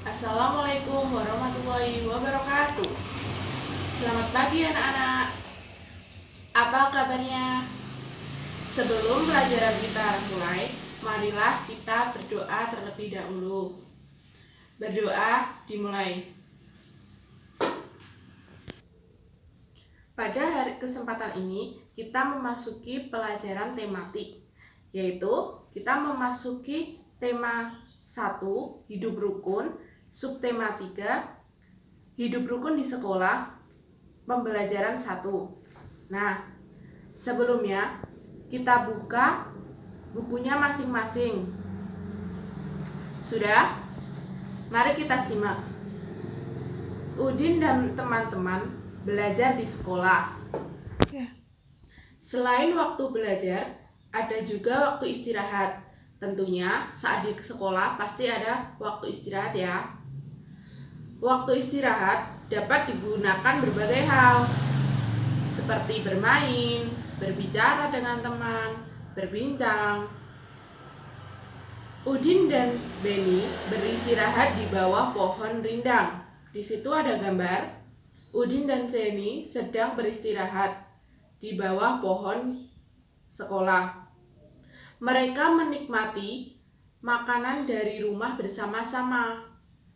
Assalamualaikum warahmatullahi wabarakatuh. Selamat pagi anak-anak. Apa kabarnya? Sebelum pelajaran kita mulai, marilah kita berdoa terlebih dahulu. Berdoa dimulai. Pada hari kesempatan ini, kita memasuki pelajaran tematik, yaitu kita memasuki tema 1, hidup rukun, subtema 3, hidup rukun di sekolah, pembelajaran 1. Nah, sebelumnya kita buka bukunya masing-masing. Sudah? Mari kita simak. Udin dan teman-teman belajar di sekolah. Selain waktu belajar, ada juga waktu istirahat. Tentunya saat di sekolah pasti ada waktu istirahat ya. Waktu istirahat dapat digunakan berbagai hal, seperti bermain, berbicara dengan teman, berbincang. Udin dan Beni beristirahat di bawah pohon rindang. Di situ ada gambar Udin dan Seni sedang beristirahat di bawah pohon sekolah. Mereka menikmati makanan dari rumah bersama-sama.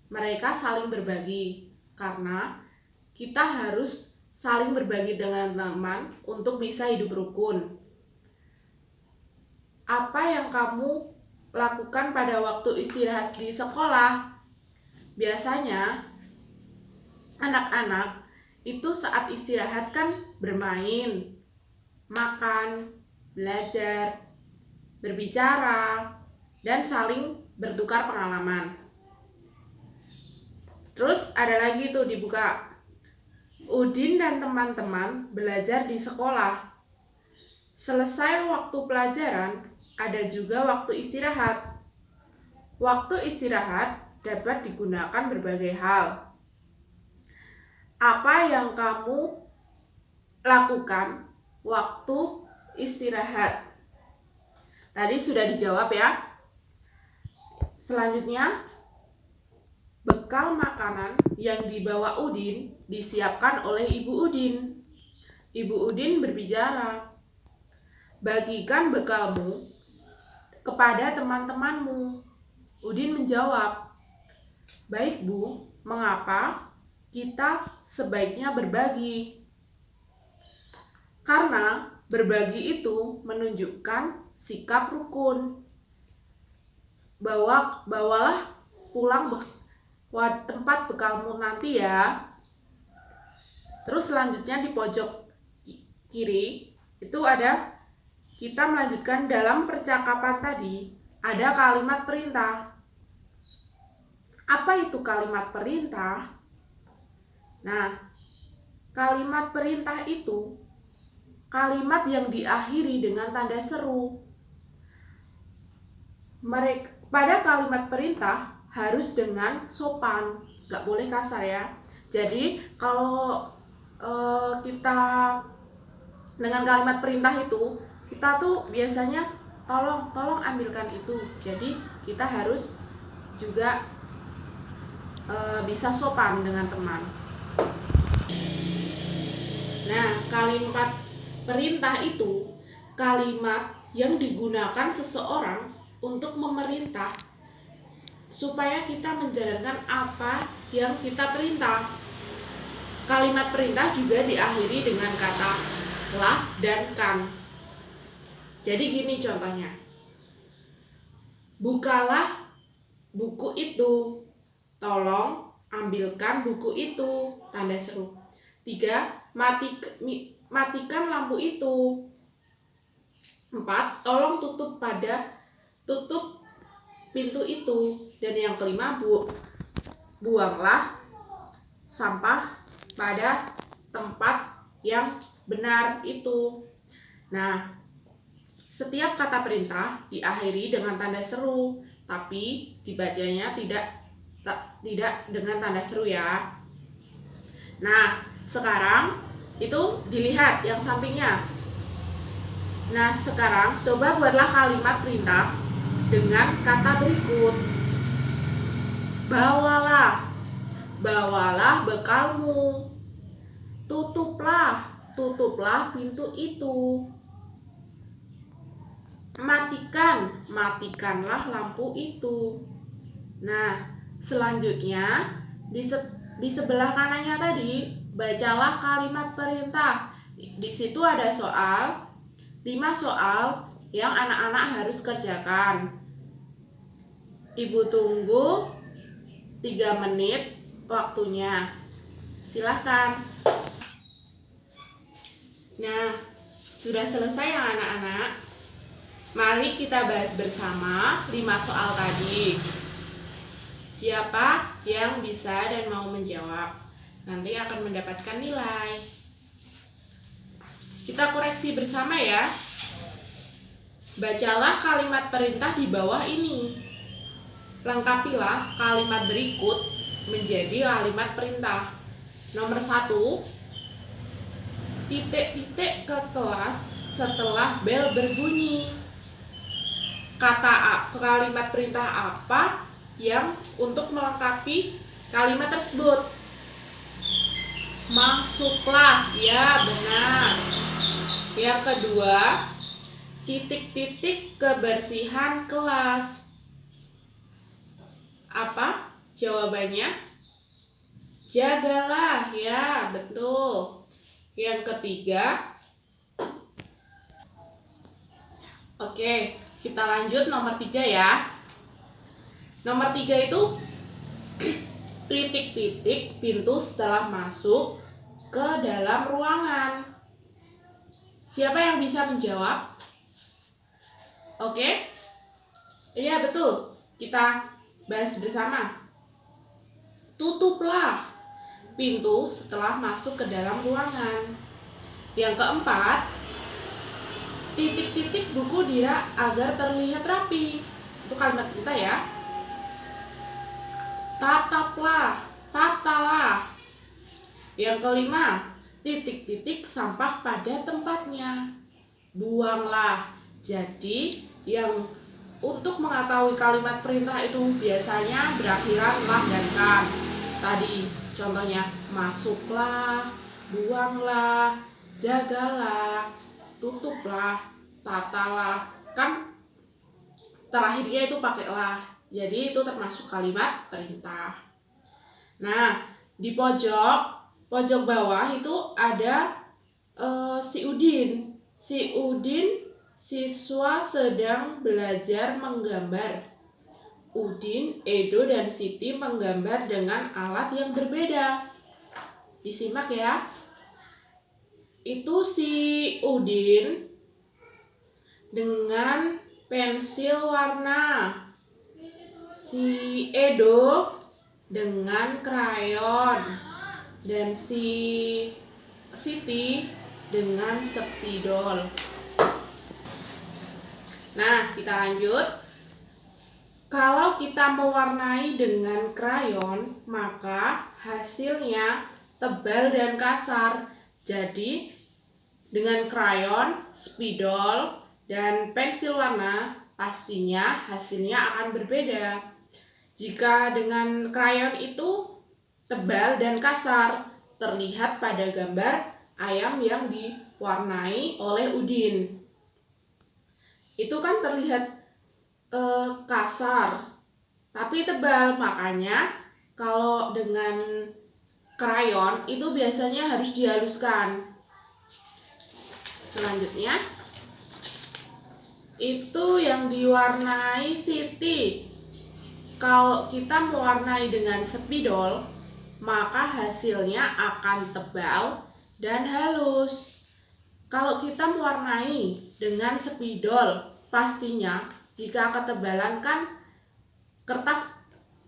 Mereka saling berbagi karena kita harus saling berbagi dengan teman untuk bisa hidup rukun. Apa yang kamu lakukan pada waktu istirahat di sekolah? Biasanya anak-anak itu saat istirahat kan bermain, makan, belajar, berbicara, dan saling bertukar pengalaman. Terus ada lagi tuh dibuka. Udin dan teman-teman belajar di sekolah. Selesai waktu pelajaran, ada juga waktu istirahat. Waktu istirahat dapat digunakan berbagai hal. Apa yang kamu lakukan waktu istirahat? Tadi sudah dijawab ya. Selanjutnya, bekal makanan yang dibawa Udin disiapkan oleh Ibu Udin. Ibu Udin berbicara, bagikan bekalmu kepada teman-temanmu. Udin menjawab, baik Bu, mengapa kita sebaiknya berbagi? Karena berbagi itu menunjukkan sikap rukun. Bawalah pulang tempat bekalmu nanti ya. Terus selanjutnya di pojok kiri itu ada, kita melanjutkan dalam percakapan tadi ada kalimat perintah. Apa itu kalimat perintah? Nah, kalimat perintah itu kalimat yang diakhiri dengan tanda seru. Pada kalimat perintah harus dengan sopan, nggak boleh kasar ya. Jadi kalau kita dengan kalimat perintah itu, kita tuh biasanya tolong ambilkan itu. Jadi kita harus juga bisa sopan dengan teman. Nah, kalimat perintah itu kalimat yang digunakan seseorang untuk memerintah supaya kita menjalankan apa yang kita perintah. Kalimat perintah juga diakhiri dengan kata lah dan kan. Jadi gini contohnya. Bukalah buku itu. Tolong ambilkan buku itu. Tanda seru. 3. Matikan lampu itu. 4. Tolong tutup pintu itu. Dan yang kelima, buanglah sampah pada tempat yang benar itu. Nah, setiap kata perintah diakhiri dengan tanda seru, tapi dibacanya tidak dengan tanda seru ya. Nah, sekarang itu dilihat yang sampingnya. Nah, sekarang coba buatlah kalimat perintah dengan kata berikut. Bawalah. bawalah bekalmu. Tutuplah pintu itu. Matikanlah lampu itu. Nah, selanjutnya di sebelah kanannya tadi, bacalah kalimat perintah. Di situ ada 5 soal yang anak-anak harus kerjakan. Ibu tunggu 3 menit waktunya. Silahkan. Nah, sudah selesai ya anak-anak? Mari kita bahas bersama 5 soal tadi. Siapa yang bisa dan mau menjawab nanti akan mendapatkan nilai. Kita koreksi bersama ya. Bacalah kalimat perintah di bawah ini. Lengkapilah kalimat berikut menjadi kalimat perintah. Nomor 1, titik-titik ke kelas setelah bel berbunyi. Kalimat perintah apa yang untuk melengkapi kalimat tersebut? Masuklah, ya benar. Yang kedua, titik-titik kebersihan kelas. Apa jawabannya? Jagalah, ya betul. Yang ketiga, oke, kita lanjut nomor 3 ya. Nomor 3 itu titik-titik pintu setelah masuk ke dalam ruangan. Siapa yang bisa menjawab? Oke? Iya, betul. Kita bahas bersama. Tutuplah pintu setelah masuk ke dalam ruangan. Yang keempat, titik-titik buku dirak agar terlihat rapi. Itu kalimat kita ya. Tatalah. Yang kelima, titik-titik sampah pada tempatnya. Buanglah. Jadi, yang untuk mengetahui kalimat perintah itu biasanya berakhiran lah dan kan. Tadi contohnya masuklah, buanglah, jagalah, tutuplah, tatalah. Kan terakhirnya itu pakai lah. Jadi itu termasuk kalimat perintah. Nah, di pojok bawah itu ada si Udin. Si Udin siswa sedang belajar menggambar. Udin, Edo, dan Siti menggambar dengan alat yang berbeda. Disimak ya. Itu si Udin dengan pensil warna. Si Edo dengan krayon. Dan si Siti dengan spidol. Nah, kita lanjut. Kalau kita mewarnai dengan krayon, maka hasilnya tebal dan kasar. Jadi, dengan krayon, spidol, dan pensil warna, pastinya hasilnya akan berbeda. Jika dengan krayon itu tebal dan kasar, terlihat pada gambar ayam yang diwarnai oleh Udin. Itu kan terlihat kasar, tapi tebal. Makanya kalau dengan krayon itu biasanya harus dihaluskan. Selanjutnya, itu yang diwarnai Siti. Kalau kita mewarnai dengan spidol, maka hasilnya akan tebal dan halus. Kalau kita mewarnai dengan spidol, pastinya jika ketebalan kan kertas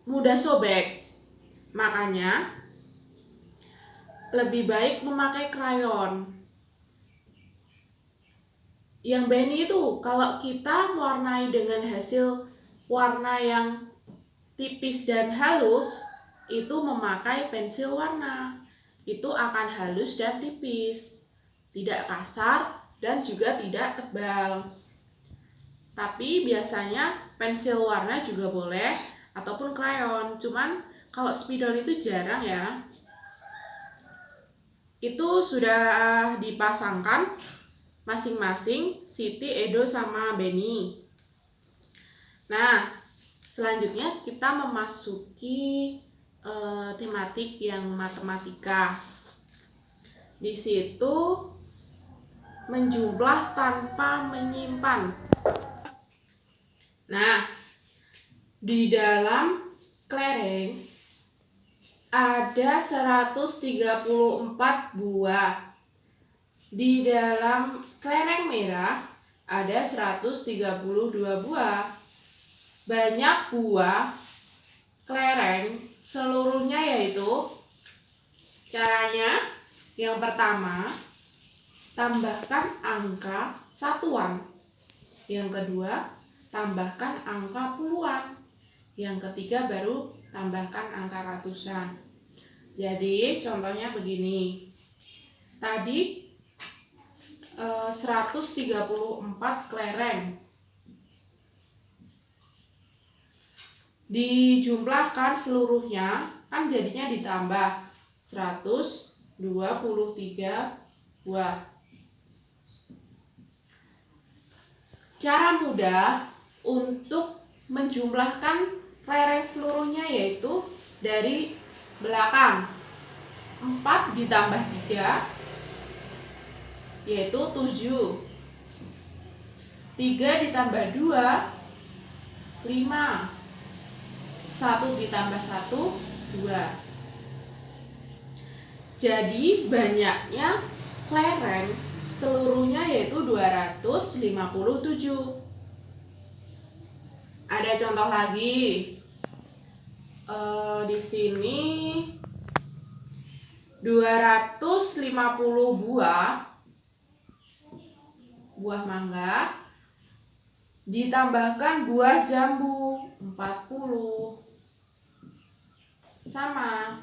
mudah sobek. Makanya lebih baik memakai krayon. Yang Beni itu kalau kita mewarnai dengan hasil warna yang tipis dan halus, itu memakai pensil warna. Itu akan halus dan tipis, tidak kasar dan juga tidak tebal. Tapi biasanya pensil warna juga boleh ataupun krayon. Cuman Kalau spidol itu jarang ya. Itu sudah dipasangkan masing-masing Siti, Edo, sama Beni. Nah, selanjutnya kita memasuki tematik yang matematika. Di situ menjumlah tanpa menyimpan. Nah, di dalam kelereng ada 134 buah. Di dalam kelereng merah ada 132 buah. Banyak buah kelereng seluruhnya yaitu caranya yang pertama tambahkan angka satuan. Yang kedua tambahkan angka puluhan. Yang ketiga baru tambahkan angka ratusan. Jadi contohnya begini. Tadi 134 kelereng. Dijumlahkan seluruhnya, kan jadinya ditambah 123 buah. Cara mudah untuk menjumlahkan kelereng seluruhnya yaitu dari belakang. 4 ditambah 3 yaitu 7. 3 ditambah 2 5. 1 ditambah 1 2. Jadi banyaknya kelereng seluruhnya yaitu 257. Ada contoh lagi. Di sini 250 buah mangga ditambahkan buah jambu 40. Sama.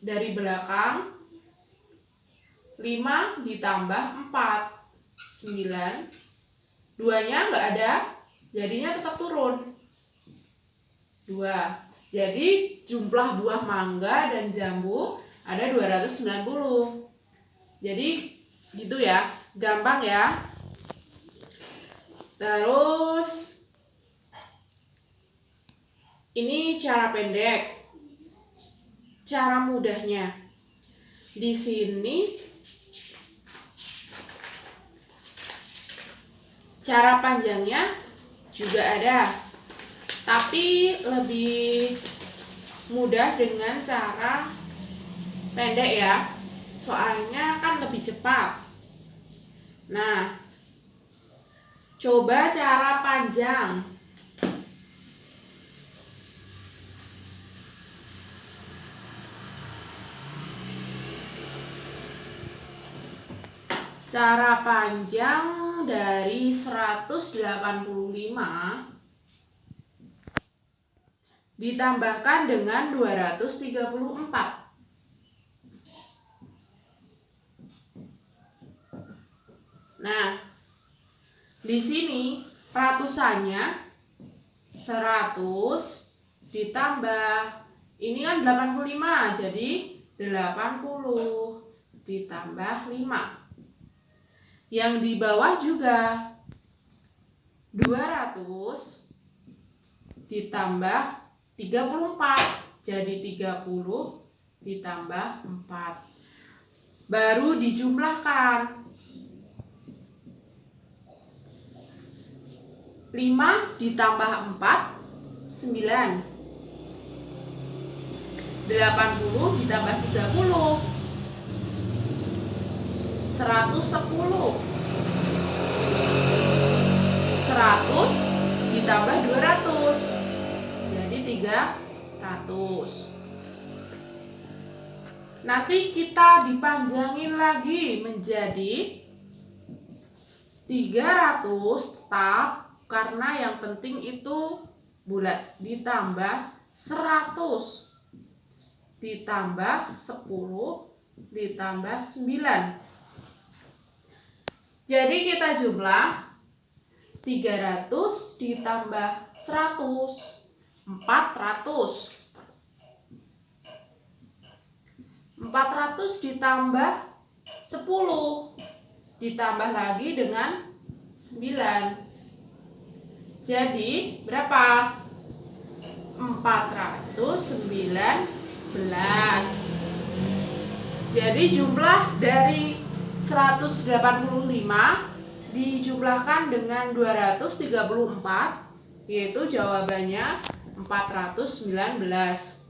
Dari belakang 5 ditambah 4 9. 2-nya nggak ada, jadinya tetap turun 2. Jadi jumlah buah mangga dan jambu ada 290. Jadi gitu ya, gampang ya. Terus ini cara pendek. Cara mudahnya. Di sini cara panjangnya juga ada. Tapi lebih mudah dengan cara pendek ya. Soalnya kan lebih cepat. Nah, coba cara panjang. Cara panjang dari 185 ditambahkan dengan 234. Nah, di sini ratusannya 100 ditambah ini kan 85, jadi 80 ditambah 5. Yang di bawah juga 200 ditambah 34, jadi 30 ditambah 4. Baru dijumlahkan. 5 ditambah 4 9. 80 ditambah 30 110. 100 ditambah 200 jadi 300. Nanti kita dipanjangin lagi menjadi 300 tetap, karena yang penting itu bulat, ditambah 100 ditambah 10 ditambah 9. Jadi kita jumlah 300 ditambah 100 400. 400 ditambah 10 ditambah lagi dengan 9. Jadi berapa? 419. Jadi jumlah dari 185 dijumlahkan dengan 234, yaitu jawabannya 419.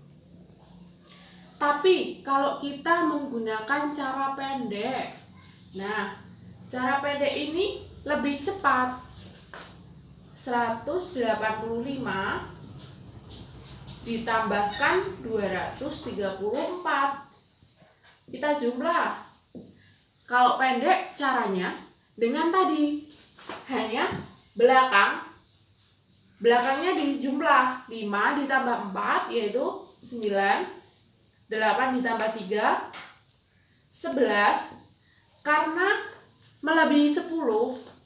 Tapi kalau kita menggunakan cara pendek, nah cara pendek ini lebih cepat. 185 ditambahkan 234. Kita jumlah. Kalau pendek caranya dengan tadi, hanya belakangnya dijumlah. 5 ditambah 4 yaitu 9. 8 ditambah 3 11. Karena melebihi 10,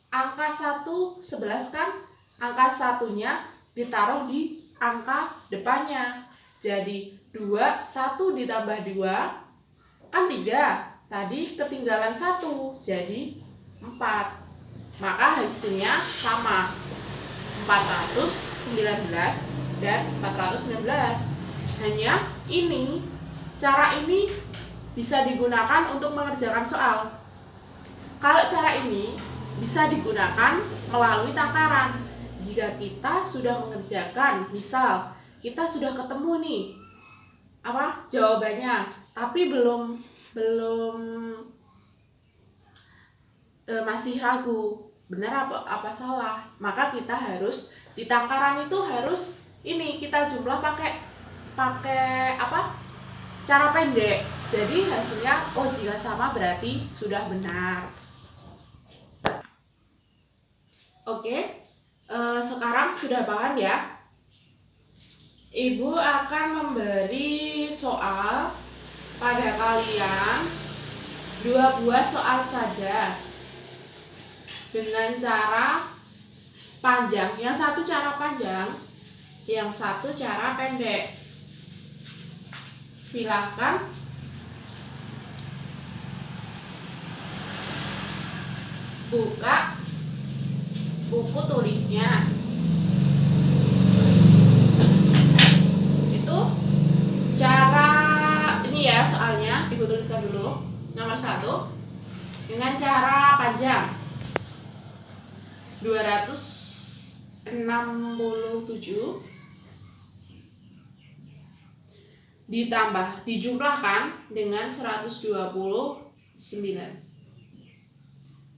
angka 1 11 kan, angka satunya ditaruh di angka depannya. Jadi 1 ditambah 2 kan 3. Tadi ketinggalan 1, jadi 4. Maka hasilnya sama, 419 dan 419. Hanya cara ini bisa digunakan untuk mengerjakan soal. Kalau cara ini bisa digunakan melalui takaran. Jika kita sudah mengerjakan, misal kita sudah ketemu nih jawabannya, tapi belum masih ragu benar apa salah, maka kita harus di takaran itu harus kita jumlah pakai cara pendek. Jadi hasilnya jika sama berarti sudah benar. Oke, sekarang sudah paham ya? Ibu akan memberi soal pada kalian 2 buah soal saja dengan cara panjang. Yang satu cara panjang, yang satu cara pendek. Silakan buka buku tulisnya. Itu cara ini ya soalnya, Ibu tuliskan dulu. Nomor 1 dengan cara panjang 267 dijumlahkan dengan 129.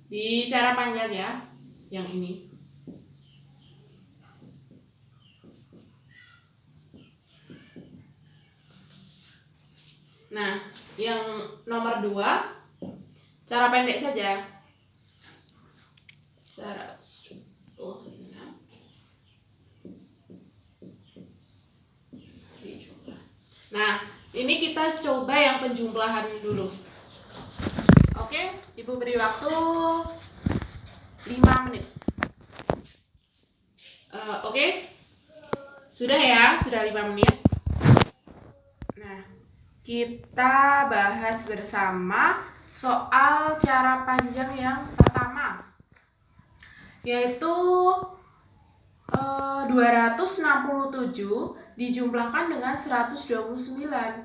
Di cara panjang ya, yang ini. Nah, yang nomor 2 cara pendek saja. 106 dijumlah. Nah, ini kita coba yang penjumlahan dulu. Oke, Ibu beri waktu 5 menit. Oke? Sudah ya, sudah 5 menit. Nah, kita bahas bersama soal cara panjang yang pertama, yaitu 267 dijumlahkan dengan 129.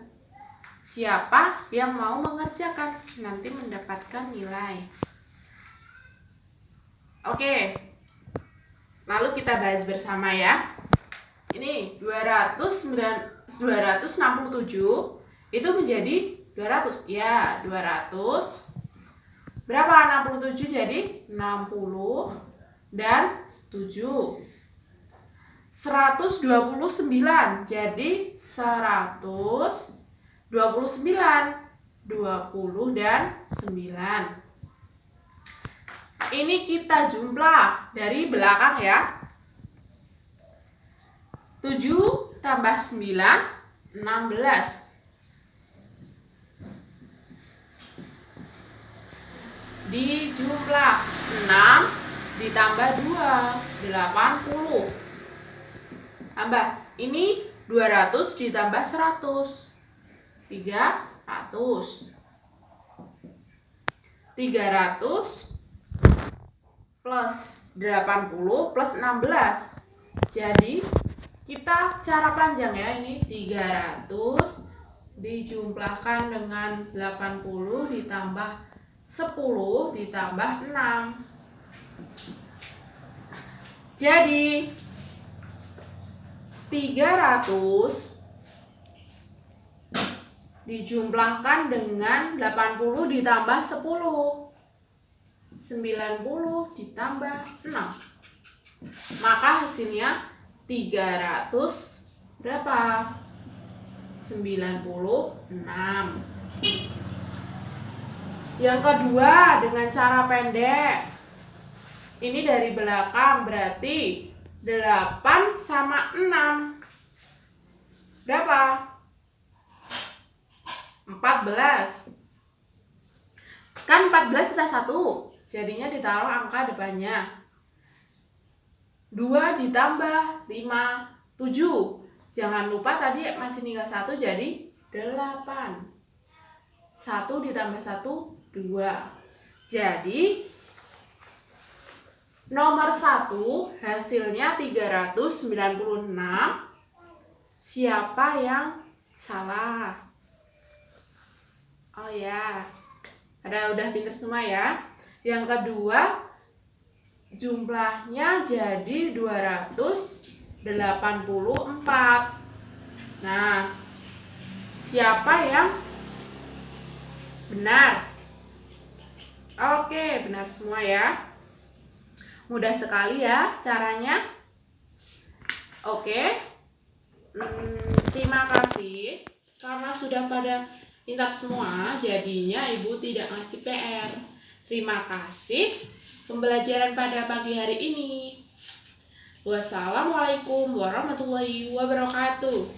Siapa yang mau mengerjakan nanti mendapatkan nilai. Oke, lalu kita bahas bersama ya. Ini 267 itu menjadi 200. Ya, 200. Berapa 67 jadi? 60 dan 7. 129 jadi 129. 20 dan 9. Ini kita jumlah dari belakang ya. 7 tambah 9, 16. Dijumlah 6 ditambah 2, 80. Tambah, ini 200 ditambah 100, 30. 300 plus 80 plus 16. Jadi kita cara panjang ya, ini 300 dijumlahkan dengan 80 ditambah 10 ditambah 6. Jadi 300 dijumlahkan dengan 80 ditambah 10. 90 ditambah 6. Maka hasilnya 300 berapa? 96. Yang kedua dengan cara pendek. Ini dari belakang, berarti 8 sama 6. Berapa? 14. Kan 14 sisa 1. Jadinya ditaruh angka depannya. 2 ditambah 5, 7. Jangan lupa tadi masih tinggal 1, jadi 8. 1 ditambah 1, 2. Jadi nomor 1 hasilnya 396. Siapa yang salah? Oh ya, udah pinter semua ya. Yang kedua, jumlahnya jadi 284. Nah, siapa yang benar? Oke, benar semua ya. Mudah sekali ya caranya. Oke, terima kasih. Karena sudah pada pintar semua, jadinya Ibu tidak ngasih PR. Terima kasih pembelajaran pada pagi hari ini. Wassalamualaikum warahmatullahi wabarakatuh.